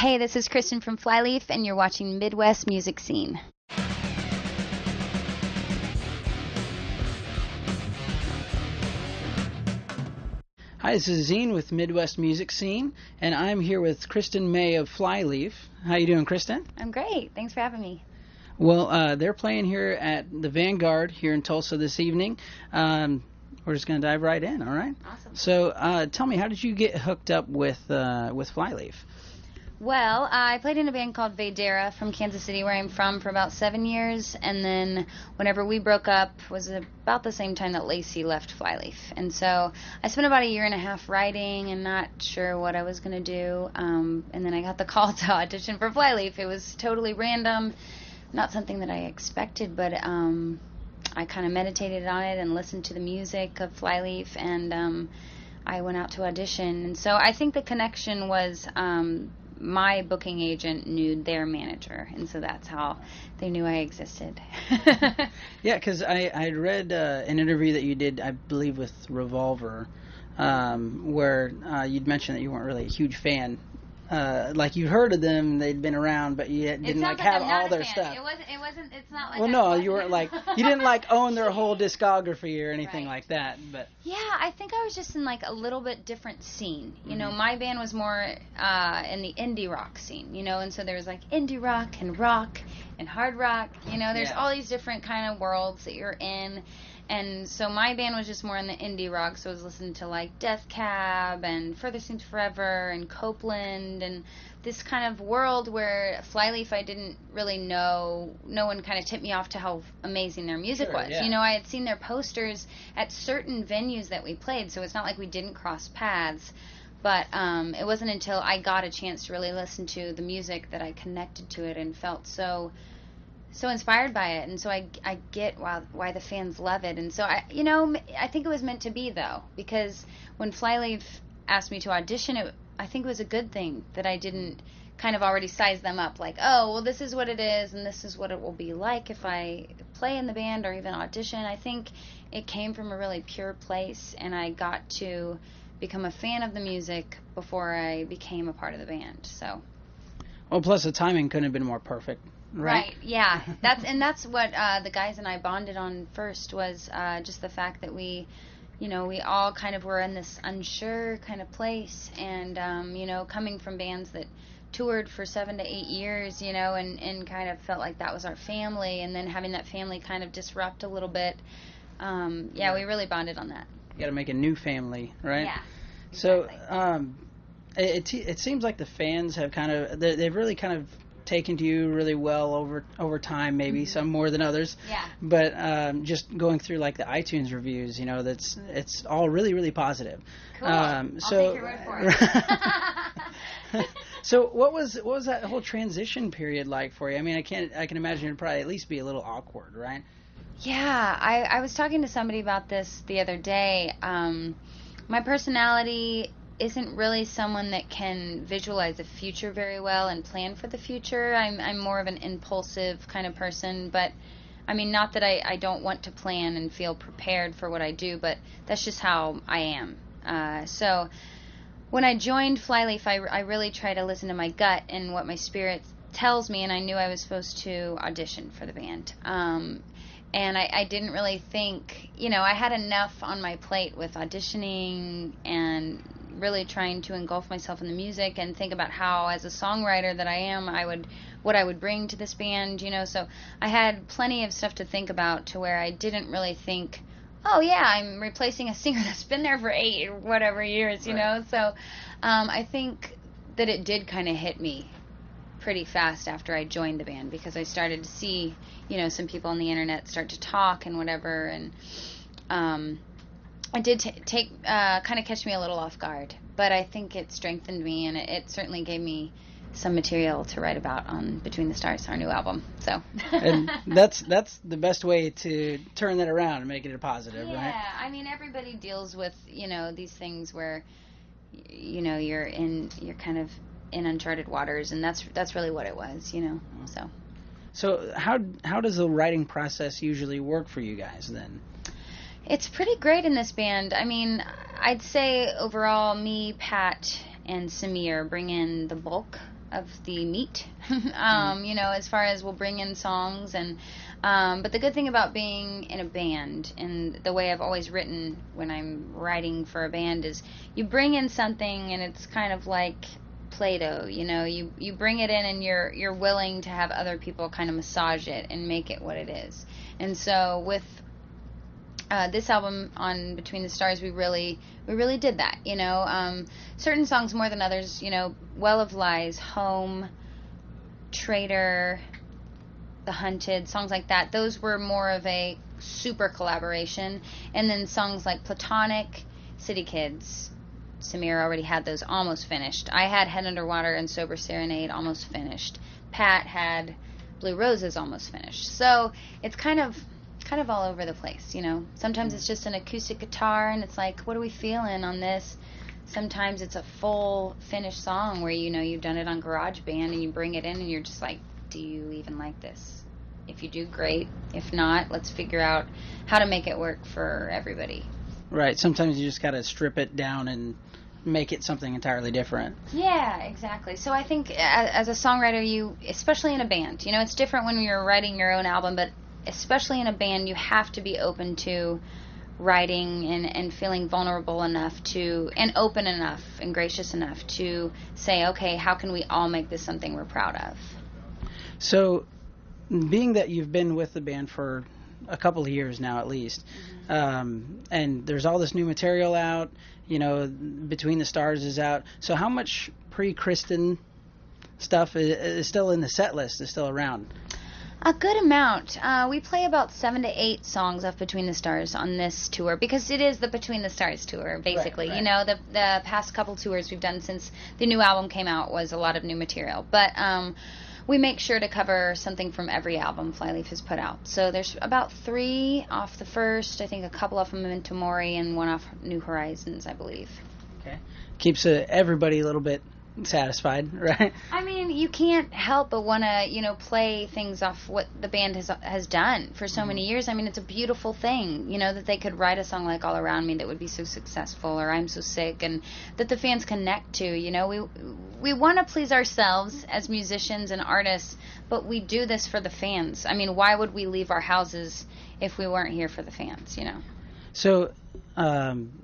Hey, this is Kristen from Flyleaf, and you're watching Midwest Music Scene. Hi, this is Zine with Midwest Music Scene, and I'm here with Kristen May of Flyleaf. How you doing, Kristen? I'm great. Thanks for having me. Well, they're playing here at the Vanguard here in Tulsa this evening. We're just going to dive right in, all right? Awesome. So tell me, how did you get hooked up with Flyleaf? Well, I played in a band called Vadera from Kansas City, where I'm from, for about 7 years, and then whenever we broke up was about the same time that Lacey left Flyleaf. And so I spent about a year and a half writing and not sure what I was going to do, and then I got the call to audition for Flyleaf. It was totally random, not something that I expected, but I kind of meditated on it and listened to the music of Flyleaf, and I went out to audition. And so I think the connection was my booking agent knew their manager, and so that's how they knew I existed. Yeah, because I read an interview that you did, I believe, with Revolver, where you'd mentioned that you weren't really a huge fan. Like you'd heard of them, they'd been around, but you didn't like have all their stuff. It wasn't. It's not like. Well, no, you weren't like you didn't like own their whole discography or anything like that. But yeah, I think I was just in like a little bit different scene. You know, my band was more in the indie rock scene. You know, and so there was like indie rock and hard rock. You know, there's all these different kind of worlds that you're in. And so my band was just more in the indie rock, so I was listening to like Death Cab and Further Seems Forever and Copeland and this kind of world where Flyleaf I didn't really know. No one kind of tipped me off to how amazing their music was. Yeah. You know, I had seen their posters at certain venues that we played, so it's not like we didn't cross paths. But it wasn't until I got a chance to really listen to the music that I connected to it and felt so inspired by it, and so I get why the fans love it. And so I think it was meant to be, though, because when Flyleaf asked me to audition, I think it was a good thing that I didn't kind of already size them up like, oh, well, this is what it is and this is what it will be like if I play in the band or even audition. I think it came from a really pure place, and I got to become a fan of the music before I became a part of the band. So, well, plus the timing couldn't have been more perfect. Right. Yeah. That's what the guys and I bonded on first was just the fact that we all kind of were in this unsure kind of place, and coming from bands that toured for 7 to 8 years, and kind of felt like that was our family, and then having that family kind of disrupt a little bit. We really bonded on that. You got to make a new family, right? Yeah. Exactly. So it seems like the fans have they've really kind of taken to you really well over time, maybe some more than others. Yeah. But just going through like the iTunes reviews, it's all really, really positive. Cool. I'll take your word for it. So what was that whole transition period like for you? I mean, I can imagine it'd probably at least be a little awkward, right? Yeah, I was talking to somebody about this the other day. My personality isn't really someone that can visualize the future very well and plan for the future. I'm more of an impulsive kind of person, but I mean, not that I don't want to plan and feel prepared for what I do, but that's just how I am. So when I joined Flyleaf, I really try to listen to my gut and what my spirit tells me, and I knew I was supposed to audition for the band. And I didn't really think, I had enough on my plate with auditioning and really trying to engulf myself in the music and think about how, as a songwriter that I am, what I would bring to this band, So I had plenty of stuff to think about, to where I didn't really think, oh yeah, I'm replacing a singer that's been there for 8 or whatever years, you know. So I think that it did kind of hit me pretty fast after I joined the band, because I started to see, some people on the internet start to talk and whatever, and it did kind of catch me a little off guard, but I think it strengthened me, and it certainly gave me some material to write about on Between the Stars, our new album. So and that's the best way to turn that around and make it a positive, right? Yeah, I mean, everybody deals with these things where you're kind of in uncharted waters, and that's really what it was, So how does the writing process usually work for you guys then? It's pretty great in this band. I mean, I'd say overall me, Pat, and Samir bring in the bulk the meat. You know, as far as we'll bring in songs and but the good thing about being in a band, and the way I've always written when I'm writing for a band, is you bring in something and it's kind of like Play-Doh, you know, you bring it in and you're willing to have other people kind of massage it and make it what it is. And so with this album on Between the Stars, we really did that, you know. Certain songs more than others, you know, Well of Lies, Home, Traitor, The Hunted, songs like that, those were more of a super collaboration. And then songs like Platonic, City Kids, Samir already had those almost finished. I had Head Underwater and Sober Serenade almost finished. Pat had Blue Roses almost finished. So it's kind of all over the place, you know. Sometimes it's just an acoustic guitar and it's like, what are we feeling on this? Sometimes it's a full finished song where, you know, you've done it on GarageBand and you bring it in and you're just like, do you even like this? If you do, great. If not, let's figure out how to make it work for everybody. Right. Sometimes you just got to strip it down and make it something entirely different. Yeah, exactly. So I think as a songwriter, you, especially in a band, you know, it's different when you're writing your own album, but especially in a band, you have to be open to writing and feeling vulnerable enough to, and open enough and gracious enough to say, okay, how can we all make this something we're proud of? So, being that you've been with the band for a couple of years now at least, and there's all this new material out, you know, Between the Stars is out, so how much pre-Kristen stuff is still in the set list, is still around? A good amount. We play about 7 to 8 songs of Between the Stars on this tour, because it is the Between the Stars tour, basically. Right. You know, the past couple tours we've done since the new album came out was a lot of new material. But we make sure to cover something from every album Flyleaf has put out. So there's about 3 off the first, I think a couple of them in Tomori, and 1 off New Horizons, I believe. Okay. Keeps everybody a little bit satisfied, right? I mean, you can't help but want to, you know, play things off what the band has done for so many years. I mean, it's a beautiful thing, you know, that they could write a song like All Around Me that would be so successful, or I'm So Sick, and that the fans connect to, you know. We want to please ourselves as musicians and artists, but we do this for the fans. I mean, why would we leave our houses if we weren't here for the fans, you know? So,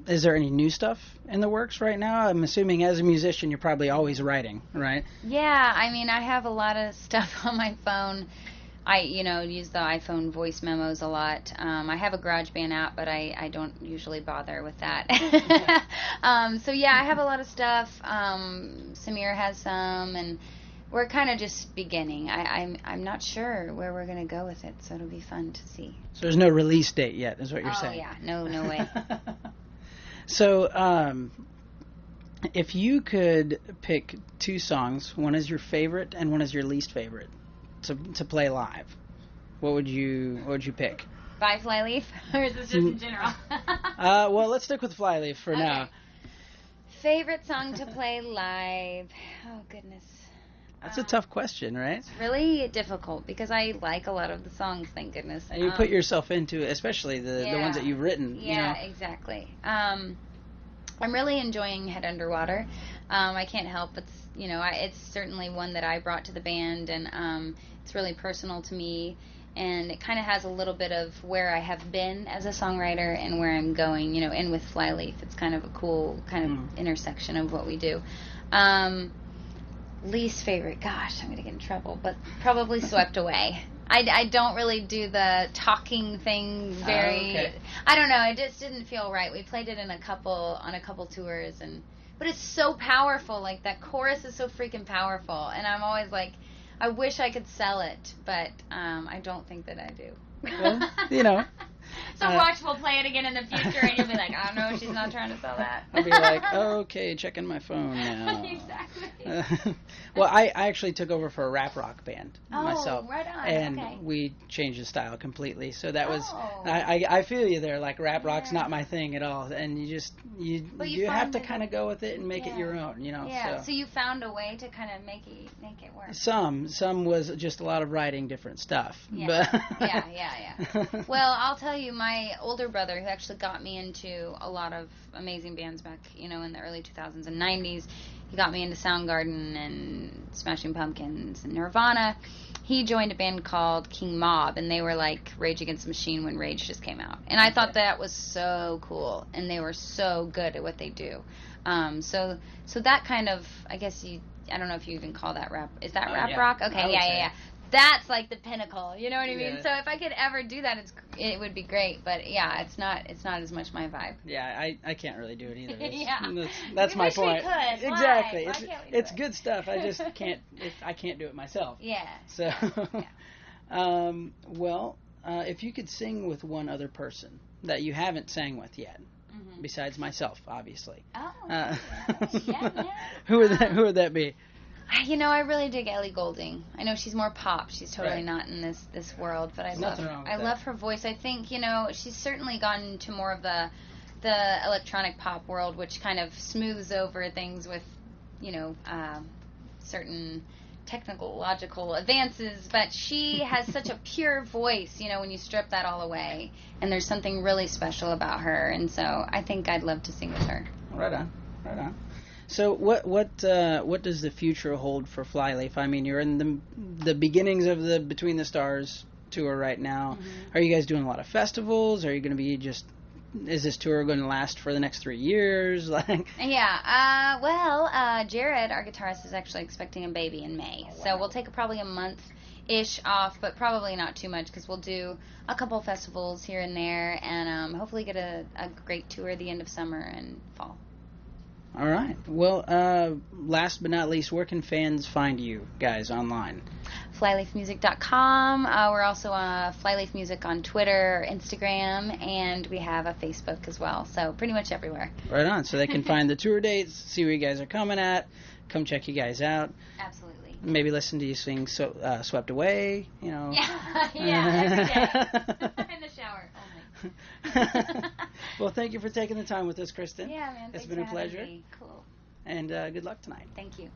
is there any new stuff in the works right now? I'm assuming as a musician you're probably always writing, right? Yeah, I mean, I have a lot of stuff on my phone. I, you know, use the iPhone voice memos a lot. I have a GarageBand app, but I don't usually bother with that. So yeah, I have a lot of stuff. Samir has some, and we're kind of just beginning. I'm not sure where we're going to go with it, so it'll be fun to see. So there's no release date yet, is what you're saying? Oh, yeah. No way. So, if you could pick 2 songs, one is your favorite and one is your least favorite, to play live, what would you pick? By Flyleaf? Or is this just in general? Well, let's stick with Flyleaf for now. Favorite song to play live? Oh, goodness. That's a tough question, right? It's really difficult because I like a lot of the songs, thank goodness. And you put yourself into it, especially the ones that you've written. Yeah, you know? Exactly. I'm really enjoying Head Underwater. I can't help but, you know, it's certainly one that I brought to the band, and it's really personal to me. And it kind of has a little bit of where I have been as a songwriter and where I'm going, you know, and with Flyleaf. It's kind of a cool kind of intersection of what we do. Least favorite, gosh, I'm going to get in trouble, but probably Swept Away. I don't really do the talking thing very, I don't know, it just didn't feel right. We played it on a couple tours, but it's so powerful, like that chorus is so freaking powerful, and I'm always like, I wish I could sell it, but I don't think that I do. Well, you know. So watch, we'll play it again in the future, and you'll be like, oh no, she's not trying to sell that. I'll be like, okay, checking my phone now. Exactly. Well, I actually took over for a rap rock band myself. Oh, right on. And we changed the style completely. So that was, I feel you there, like rap rock's not my thing at all. And you have to kind of go with it and make it your own, you know. Yeah, so you found a way to kind of make it work. Some was just a lot of writing different stuff. Yeah. But yeah. Well, I'll tell you, my older brother, who actually got me into a lot of amazing bands back, you know, in the early 2000s and 90s, he got me into Soundgarden and Smashing Pumpkins and Nirvana. He joined a band called King Mob, and they were like Rage Against the Machine when Rage just came out. And I thought that was so cool, and they were so good at what they do. So that kind of, I guess I don't know if you even call that rap. Is that rap rock? Okay, yeah. That's like the pinnacle, you know what I mean? So if I could ever do that, it would be great. But yeah, it's not as much my vibe. Yeah, I can't really do it either. Yeah, that's my point. We could. Exactly. Why can't we do it's it? good stuff. I just can't. I can't do it myself. Yeah. So, well, if you could sing with one other person that you haven't sang with yet, besides myself, obviously. Oh. Yeah. Who would that be? You know, I really dig Ellie Goulding. I know she's more pop. She's totally not in this world, but I love her voice. I think, you know, she's certainly gone into more of the electronic pop world, which kind of smooths over things with, you know, certain technological advances, but she has such a pure voice, you know, when you strip that all away, and there's something really special about her, and so I think I'd love to sing with her. Right on. So what does the future hold for Flyleaf? I mean, you're in the beginnings of the Between the Stars tour right now. Are you guys doing a lot of festivals? Are you going to be is this tour going to last for the next 3 years? Yeah. Jared, our guitarist, is actually expecting a baby in May. Oh, wow. So we'll take probably a month-ish off, but probably not too much because we'll do a couple festivals here and there and hopefully get a great tour at the end of summer and fall. All right. Well, last but not least, where can fans find you guys online? Flyleafmusic.com. We're also Flyleaf Music on Twitter, Instagram, and we have a Facebook as well. So pretty much everywhere. Right on. So they can find the tour dates, see where you guys are coming at, come check you guys out. Absolutely. Maybe listen to you sing Swept Away, you know. Yeah, every day. In the shower only. Well, thank you for taking the time with us, Kristen. Yeah, man. It's been a pleasure. Cool. And good luck tonight. Thank you.